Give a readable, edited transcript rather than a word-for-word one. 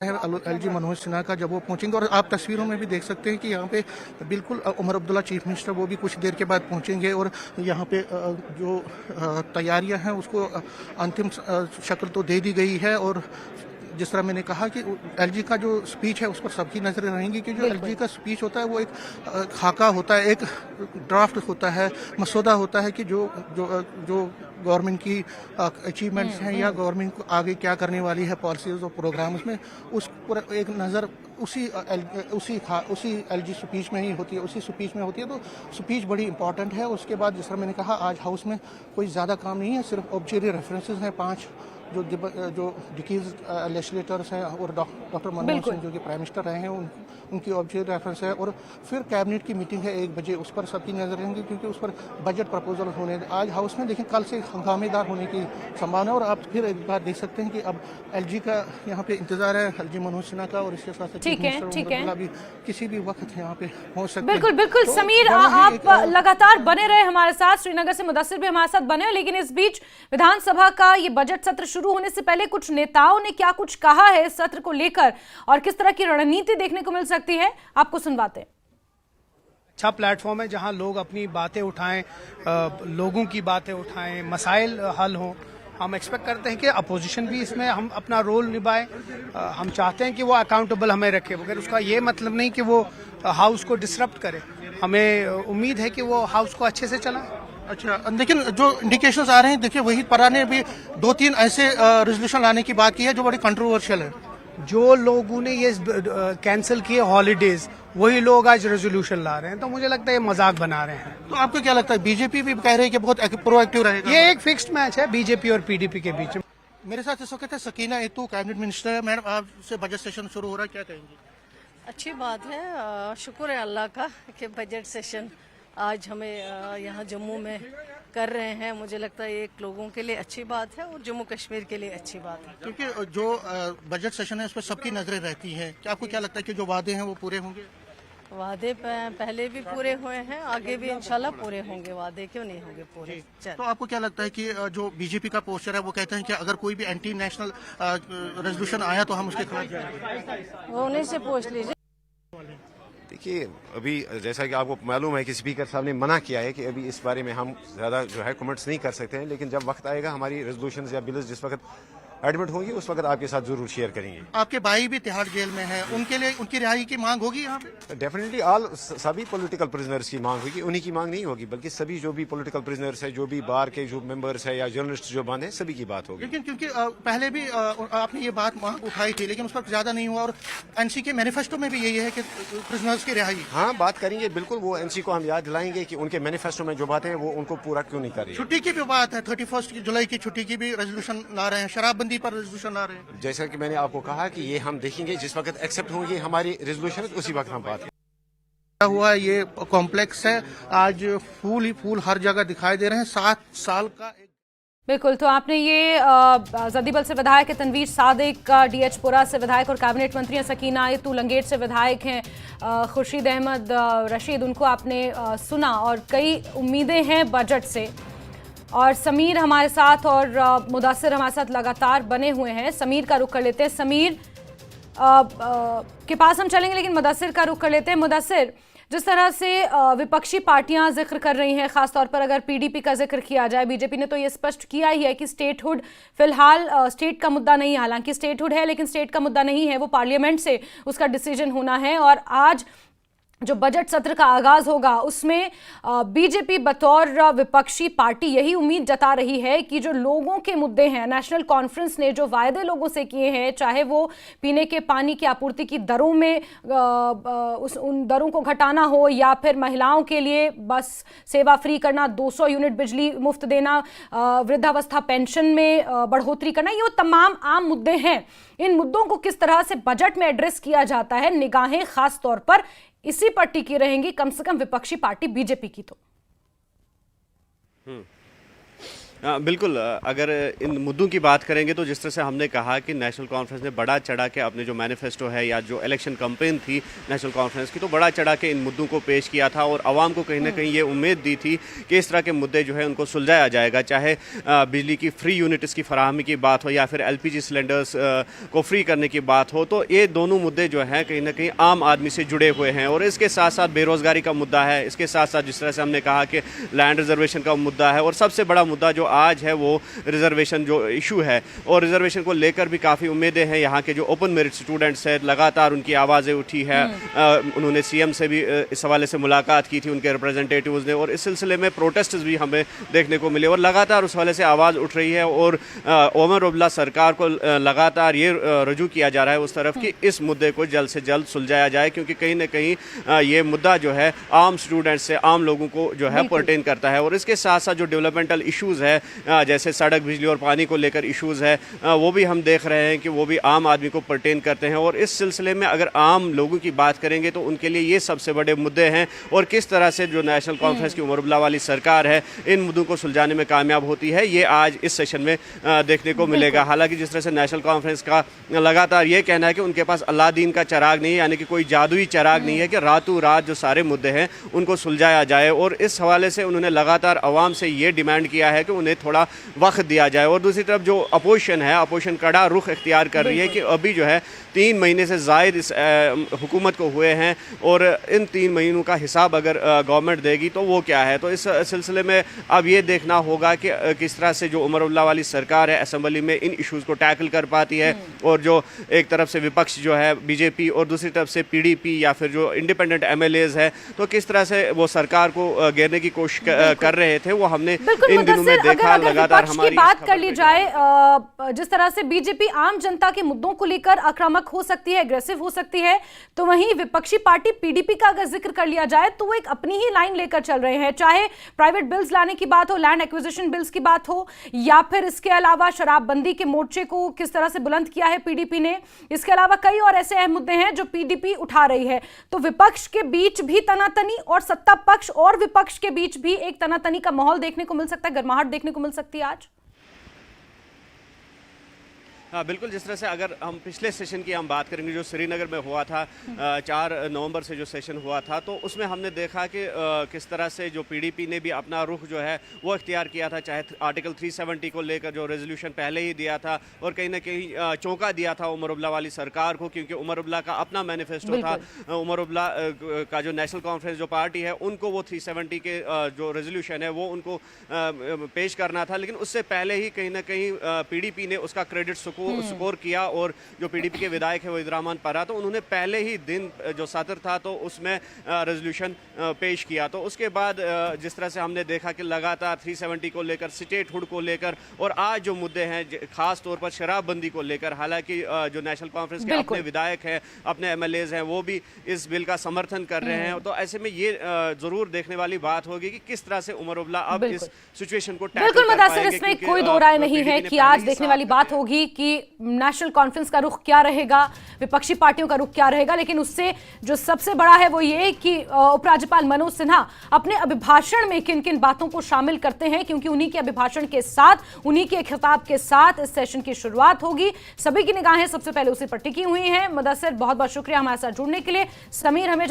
है एलजी मनोज सिन्हा का जब वो पहुंचेंगे, और आप तस्वीरों में भी देख सकते हैं कि यहाँ पे बिल्कुल उमर अब्दुल्ला चीफ मिनिस्टर वो भी कुछ देर के बाद पहुंचेंगे, और यहाँ पे जो तैयारियां हैं उसको अंतिम शक्ल तो दे दी गई है। और जिस तरह मैंने कहा कि एलजी का जो स्पीच है उस पर सबकी नजरें रहेंगी कि जो एलजी का स्पीच होता है वो एक खाका होता है, एक ड्राफ्ट होता है, मसौदा होता है कि जो जो जो गवर्नमेंट की अचीवमेंट्स हैं या गवर्नमेंट को आगे क्या करने वाली है पॉलिसीज और प्रोग्राम्स में, उस पर एक नज़र उसी एलजी स्पीच में ही होती है, उसी स्पीच में होती है। तो स्पीच बड़ी इंपॉर्टेंट है। उसके बाद जिस तरह मैंने कहा आज हाउस में कोई ज़्यादा काम नहीं है, सिर्फ ऑब्जेक्टिव रेफरेंसेस हैं 5 जो डिकीज लेजिस्लेटर्स हैं और डॉक्टर मनमोहन सिंह जो कि प्राइम मिनिस्टर रहे हैं उनकी ऑब्जेक्टिव रेफरेंस है। और फिर कैबिनेट की मीटिंग है 1 बजे, उस पर सबकी नजर रहेंगी क्योंकि उस पर बजट प्रपोजल होने आज हाउस में। लेकिन कल से हंगामेदार होने की संभावना है। और आप फिर एक बार देख सकते हैं कि अब एलजी का यहाँ पे इंतजार है, एलजी मनोज सिन्हा का, और इसके साथ चीफ मिनिस्टर भी किसी भी वक्त यहाँ पे पहुंच सकते हैं। बिल्कुल बिल्कुल तो समीर, आप लगातार बने रहे हमारे साथ, श्रीनगर से मुदस्सिर भी हमारे साथ बने। लेकिन इस बीच विधानसभा का ये बजट सत्र शुरू होने से पहले कुछ नेताओं ने क्या कुछ कहा है इस सत्र को लेकर और किस तरह की रणनीति देखने को मिल सकती है, आपको सुनवाते हैं। अच्छा प्लेटफॉर्म है जहां लोग अपनी बातें उठाएं, लोगों की बातें उठाएं, मसाइल हल हों। हम एक्सपेक्ट करते हैं कि अपोजिशन भी इसमें हम अपना रोल निभाए। हम चाहते हैं कि वो अकाउंटेबल हमें रखे, मगर उसका ये मतलब नहीं कि वो हाउस को डिसरप्ट करे। हमें उम्मीद है कि वो हाउस को अच्छे से चलाए। अच्छा, लेकिन जो इंडिकेशंस आ रहे हैं, देखिए वही परा ने भी 2-3 ऐसे रेजोल्यूशन लाने की बात की है जो बड़ी कंट्रोवर्शियल है। जो लोगों ने ये कैंसिल किए हॉलीडेज, वही लोग आज रेजोल्यूशन ला रहे हैं, तो मुझे लगता है ये मजाक बना रहे हैं। तो आपको क्या लगता है, बीजेपी भी कह रही है कि बहुत प्रोएक्टिव रहेगा? ये एक फिक्स्ड मैच है बीजेपी और पीडीपी के बीच में। मेरे साथ इस वक्त है सकीना एतू, कैबिनेट मिनिस्टर है। मैडम, आपसे बजट सेशन शुरू हो रहा है, क्या कहेंगी? अच्छी बात है, शुक्र है अल्लाह का कि बजट सेशन आज हमें यहाँ जम्मू में कर रहे हैं। मुझे लगता है एक लोगों के लिए अच्छी बात है और जम्मू कश्मीर के लिए अच्छी बात है, क्योंकि जो बजट सेशन है उस पर सबकी नजरें रहती हैं। क्या आपको क्या लगता है कि जो वादे हैं वो पूरे होंगे? वादे पहले भी पूरे हुए हैं, आगे भी इंशाल्लाह पूरे होंगे। वादे क्यों नहीं होंगे पूरे? तो आपको क्या लगता है कि जो बीजेपी का पोस्टर है वो कहते हैं कि अगर कोई भी एंटी नेशनल रेजोल्यूशन आया तो हम उसके खिलाफ जाएंगे? वो उन्हीं से पूछ लीजिए। देखिए, अभी जैसा कि आपको मालूम है कि स्पीकर साहब ने मना किया है कि अभी इस बारे में हम ज़्यादा जो है कमेंट्स नहीं कर सकते हैं। लेकिन जब वक्त आएगा हमारी रेजोल्यूशन या बिल्स जिस वक्त एडमिट होंगी उस वक्त आपके साथ जरूर शेयर करेंगे। आपके भाई भी तिहाड़ जेल में है, उनके लिए उनकी रिहाई की मांग होगी यहाँ पे? डेफिनेटली सभी पॉलिटिकल प्रिजनर्स की मांग होगी, उन्हीं की मांग नहीं होगी, बल्कि सभी जो भी पॉलिटिकल प्रिजनर्स है, जो भी बार के जो मेंबर्स है या जर्नलिस्ट जो बंद है, सभी की बात होगी। लेकिन क्योंकि पहले भी आपने ये बात मांग उठाई थी लेकिन उस पर ज्यादा नहीं हुआ, और एनसी के मैनिफेस्टो में भी यही है कि प्रिजनर्स की रिहाई। हाँ, बात करेंगे बिल्कुल। वो एनसी को हम याद दिलाएंगे कि उनके मैनिफेस्टो में जो बातें हैं वो उनको पूरा क्यों नहीं कर रही। छुट्टी की भी बात है, 31 जुलाई की छुट्टी की भी रेजोल्यूशन ला रहे हैं, शराबबंदी पर रेजोल्यूशन ला रहे हैं। जैसा कि मैंने आपको कहा कि ये हम देखेंगे, जिस वक्त एक्सेप्ट होंगे हमारी रेजोल्यूशन उसी वक्त हम बात हुआ। ये कॉम्प्लेक्स है, आज फूल ही फूल हर जगह दिखाई दे रहे हैं। 7 साल का बिल्कुल। तो आपने ये जदीबल से विधायक है तनवीर सादिक, डीएचपुरा से विधायक और कैबिनेट मंत्री हैं सकीना एतू, लंगेट से विधायक हैं खुर्शीद अहमद रशीद, उनको आपने सुना। और कई उम्मीदें हैं बजट से। और समीर हमारे साथ और मुदस्सिर हमारे साथ लगातार बने हुए हैं। समीर का रुख कर लेते हैं। समीर के पास हम चलेंगे लेकिन मुदस्सिर का रुख कर लेते हैं। मुदस्सिर, जिस तरह से विपक्षी पार्टियां जिक्र कर रही हैं, खासतौर पर अगर पीडीपी का जिक्र किया जाए, बीजेपी ने तो ये स्पष्ट किया ही है कि स्टेटहुड फिलहाल स्टेट का मुद्दा नहीं है। हालांकि स्टेटहुड है लेकिन स्टेट का मुद्दा नहीं है, वो पार्लियामेंट से उसका डिसीजन होना है। और आज जो बजट सत्र का आगाज होगा उसमें बीजेपी बतौर विपक्षी पार्टी यही उम्मीद जता रही है कि जो लोगों के मुद्दे हैं, नेशनल कॉन्फ्रेंस ने जो वायदे लोगों से किए हैं, चाहे वो पीने के पानी की आपूर्ति की दरों में उन दरों को घटाना हो, या फिर महिलाओं के लिए बस सेवा फ्री करना, 200 यूनिट बिजली मुफ्त देना, वृद्धावस्था पेंशन में बढ़ोतरी करना, ये वो तमाम आम मुद्दे हैं। इन मुद्दों को किस तरह से बजट में एड्रेस किया जाता है, निगाहें खास तौर पर इसी पर टिकी रहेंगी, कम से कम विपक्षी पार्टी बीजेपी की। तो बिल्कुल, अगर इन मुद्दों की बात करेंगे तो जिस तरह से हमने कहा कि नेशनल कॉन्फ्रेंस ने बड़ा चढ़ा के अपने जो मैनिफेस्टो है या जो इलेक्शन कैंपेन थी नेशनल कॉन्फ्रेंस की, तो बड़ा चढ़ा के इन मुद्दों को पेश किया था और आवाम को कहीं ना कहीं ये उम्मीद दी थी कि इस तरह के मुद्दे जो है उनको सुलझाया जाएगा, चाहे बिजली की फ्री यूनिट्स की फराहमी की बात हो या फिर LPG सिलेंडर्स को फ्री करने की बात हो। तो ये दोनों मुद्दे जो हैं कहीं ना कहीं आम आदमी से जुड़े हुए हैं और इसके साथ साथ बेरोज़गारी का मुद्दा है, इसके साथ साथ जिस तरह से हमने कहा कि लैंड रिजर्वेशन का मुद्दा है और सबसे बड़ा मुद्दा जो आज है वो रिजर्वेशन जो इशू है। और रिजर्वेशन को लेकर भी काफ़ी उम्मीदें हैं। यहाँ के जो ओपन मेरिट स्टूडेंट्स हैं लगातार उनकी आवाज़ें उठी है। उन्होंने CM से भी इस हवाले से मुलाकात की थी, उनके रिप्रेजेंटेटिव्स ने, और इस सिलसिले में प्रोटेस्ट भी हमें देखने को मिले और लगातार उस हवाले से आवाज़ उठ रही है। और ओमर अब्दुल्ला सरकार को लगातार ये रजू किया जा रहा है उस तरफ कि इस मुद्दे को जल्द से जल्द सुलझाया जाए, क्योंकि कहीं ना कहीं ये मुद्दा जो है आम स्टूडेंट्स से आम लोगों को जो है पर्टेन करता है। और इसके साथ साथ जो डेवलपमेंटल इश्यूज़ है, जैसे सड़क, बिजली और पानी को लेकर इश्यूज़ है, वो भी हम देख रहे हैं कि वो भी आम आदमी को पर्टेन करते हैं। और इस सिलसिले में अगर आम लोगों की बात करेंगे तो उनके लिए ये सबसे बड़े मुद्दे हैं और किस तरह से जो नेशनल कॉन्फ्रेंस की उमर अब्दुल्ला वाली सरकार है इन मुद्दों को सुलझाने में कामयाब होती है, ये आज इस सेशन में देखने को मिलेगा। हालांकि जिस तरह से नेशनल कॉन्फ्रेंस का लगातार ये कहना है कि उनके पास अलादीन का चिराग नहीं है, यानी कि कोई जादुई चिराग नहीं है कि रातों रात जो सारे मुद्दे हैं उनको सुलझाया जाए। और इस हवाले से उन्होंने लगातार अवाम से ये डिमांड किया है कि उन्हें थोड़ा वक्त दिया जाए। और दूसरी तरफ जो अपोजिशन है, अपोजिशन कड़ा रुख इख्तियार कर रही है कि अभी जो है 3 महीने से ज़ायद इस हुकूमत को हुए हैं और इन 3 महीनों का हिसाब अगर गवर्नमेंट देगी तो वो क्या है। तो इस सिलसिले में अब ये देखना होगा कि किस तरह से जो उमर अब्दुल्ला वाली सरकार है असेंबली में इन इश्यूज़ को टैकल कर पाती है। और जो एक तरफ से विपक्ष जो है BJP और दूसरी तरफ से PDP या फिर जो इंडिपेंडेंट MLAs है, तो किस तरह से वो सरकार को घेरने की कोशिश कर रहे थे, वो हमने इन दिनों में देखा। लगातार हमारी बात कर ली जाए, जिस तरह से BJP आम जनता के मुद्दों को लेकर आक्रामक हो सकती है, एग्रेसिव हो सकती है, तो वहीं विपक्षी पार्टी PDP का अगर जिक्र कर लिया जाए तो वो एक अपनी ही लाइन लेकर चल रहे हैं, चाहे प्राइवेट बिल्स लाने की बात हो, लैंड एक्विजिशन बिल्स की बात हो, या फिर इसके अलावा शराबबंदी के मोर्चे को किस तरह से बुलंद किया है PDP ने। इसके अलावा कई और ऐसे अहम मुद्दे हैं जो PDP उठा रही है। तो विपक्ष के बीच भी तनातनी और सत्ता पक्ष और विपक्ष के बीच भी एक तनातनी का माहौल देखने को मिल सकता है, गर्माहट देखने को मिल सकती है आज। हाँ बिल्कुल, जिस तरह से अगर हम पिछले सेशन की हम बात करेंगे जो श्रीनगर में हुआ था 4 नवंबर से जो सेशन हुआ था, तो उसमें हमने देखा कि किस तरह से जो PDP ने भी अपना रुख जो है वो इख्तियार किया था, चाहे आर्टिकल 370 को लेकर जो रेजोल्यूशन पहले ही दिया था और कहीं ना कहीं चौंका दिया था उमर अब्दुल्ला वाली सरकार को, क्योंकि उमर अब्दुल्ला का अपना मैनिफेस्टो था। उमर अब्दुल्ला का जो नेशनल कॉन्फ्रेंस जो पार्टी है उनको वो 370 के जो रेजोल्यूशन है वो उनको पेश करना था, लेकिन उससे पहले ही कहीं ना कहीं PDP ने उसका क्रेडिट स्कोर किया। और जो PDP के विधायक है वहीद रहमान परा, तो उन्होंने पहले ही दिन जो सत्र था तो उसमें रेजोल्यूशन पेश किया। तो उसके बाद जिस तरह से हमने देखा कि लगातार 370 को लेकर, स्टेटहुड को लेकर और आज जो मुद्दे हैं खास तौर पर शराबबंदी को लेकर, हालांकि जो नेशनल कॉन्फ्रेंस के अपने विधायक हैं, अपने MLAs हैं, वो भी इस बिल का समर्थन कर रहे हैं। तो ऐसे में ये जरूर देखने वाली बात होगी कि किस तरह से उमर अब्दुल्ला अब इस सिचुएशन को टैकल कर पाएंगे। इसमें कोई दो राय नहीं है कि आज देखने वाली बात होगी कि नेशनल कॉन्फ्रेंस का रुख क्या रहेगा, विपक्षी पार्टियों का रुख क्या रहेगा। लेकिन उससे जो सबसे बड़ा है वो ये कि उपराज्यपाल मनोज सिन्हा अपने अभिभाषण में किन किन बातों को शामिल करते हैं, क्योंकि उन्हीं के अभिभाषण के साथ, उन्हीं के खिताब के साथ इस सेशन की शुरुआत होगी। सभी की निगाहें सबसे पहले उसी पर टिकी हुई हैं। मुदस्सिर, बहुत बहुत शुक्रिया हमारे साथ जुड़ने के लिए। समीर, हमें